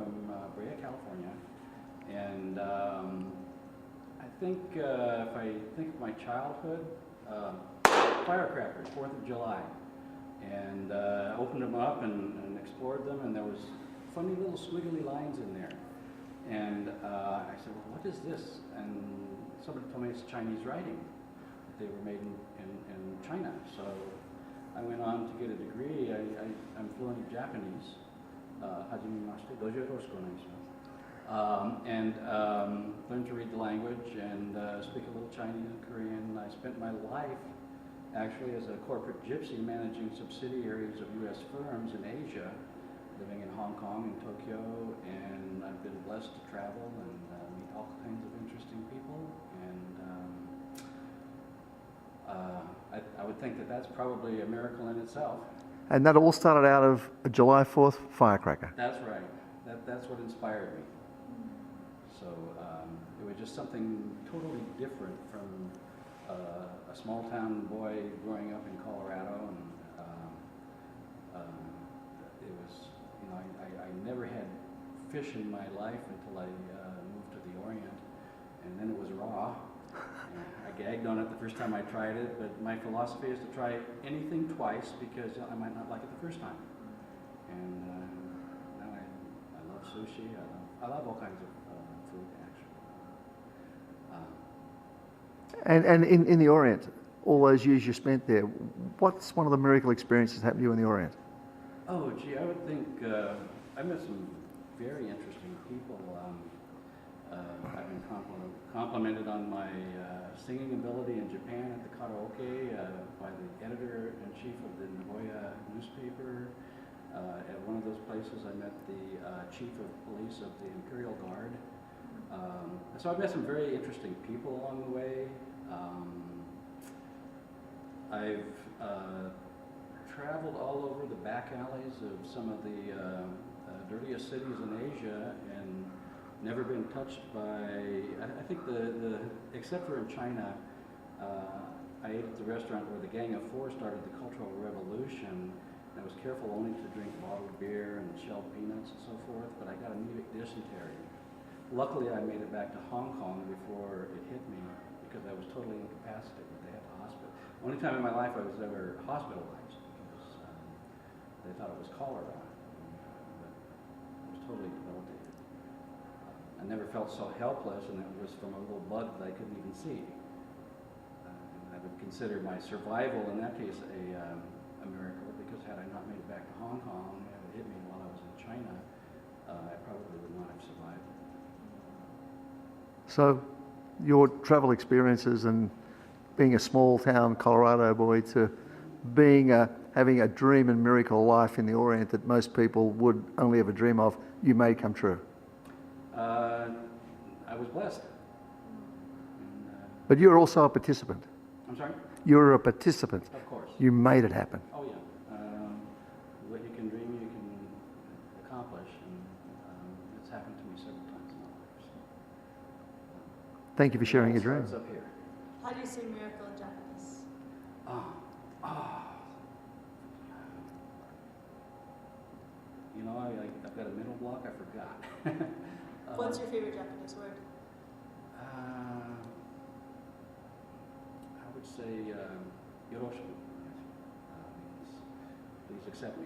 from Brea, California, and I think if I think of my childhood, firecrackers, 4th of July, and opened them up and explored them, and there was funny little squiggly lines in there. And I said, well, what is this? And somebody told me it's Chinese writing. They were made in China. So I went on to get a degree. I'm fluent in Japanese. Hajimemashite, dojo yoroshiku onegaishimasu. And learned to read the language and speak a little Chinese and Korean. I spent my life actually as a corporate gypsy managing subsidiaries of U.S. firms in Asia, living in Hong Kong and Tokyo, and I've been blessed to travel and meet all kinds of interesting people. And I would think that that's probably a miracle in itself. And that all started out of a July 4th firecracker? That's right. That's what inspired me. So it was just something totally different from a small town boy growing up in Colorado, and it was, you know, I never had fish in my life until I moved to the Orient, and then it was raw. And I gagged on it the first time I tried it, but my philosophy is to try anything twice because I might not like it the first time. And now I love sushi. I love all kinds of food, actually. And in the Orient, all those years you spent there, what's one of the miracle experiences happened to you in the Orient? Oh, gee, I would think I met some very interesting people. I've been complimented on my singing ability in Japan at the karaoke by the editor-in-chief of the Nagoya newspaper. At one of those places, I met the chief of police of the Imperial Guard. So I've met some very interesting people along the way. I've traveled all over the back alleys of some of the dirtiest cities in Asia and never been touched by, I think except for in China, I ate at the restaurant where the Gang of Four started the Cultural Revolution. And I was careful only to drink bottled beer and shelled peanuts and so forth, but I got amoebic dysentery. Luckily, I made it back to Hong Kong before it hit me because I was totally incapacitated. They had to hospital. Only time in my life I was ever hospitalized because they thought it was cholera. But I was totally debilitated. I never felt so helpless, and it was from a little bug that I couldn't even see. I would consider my survival in that case a miracle, because had I not made it back to Hong Kong and it hit me while I was in China, I probably would not have survived. So your travel experiences and being a small town Colorado boy to being having a dream and miracle life in the Orient that most people would only ever dream of, you made come true. I was blessed. But you're also a participant. I'm sorry? You're a participant. Of course. You made it happen. Oh yeah. What you can dream, you can accomplish, and it's happened to me several times in my life. So, Thank you for sharing your dream. Up here. How do you say miracle in Japanese? You know, I've got a mental block. I forgot. What's your favorite Japanese word? I would say yoroshiku. Please accept me.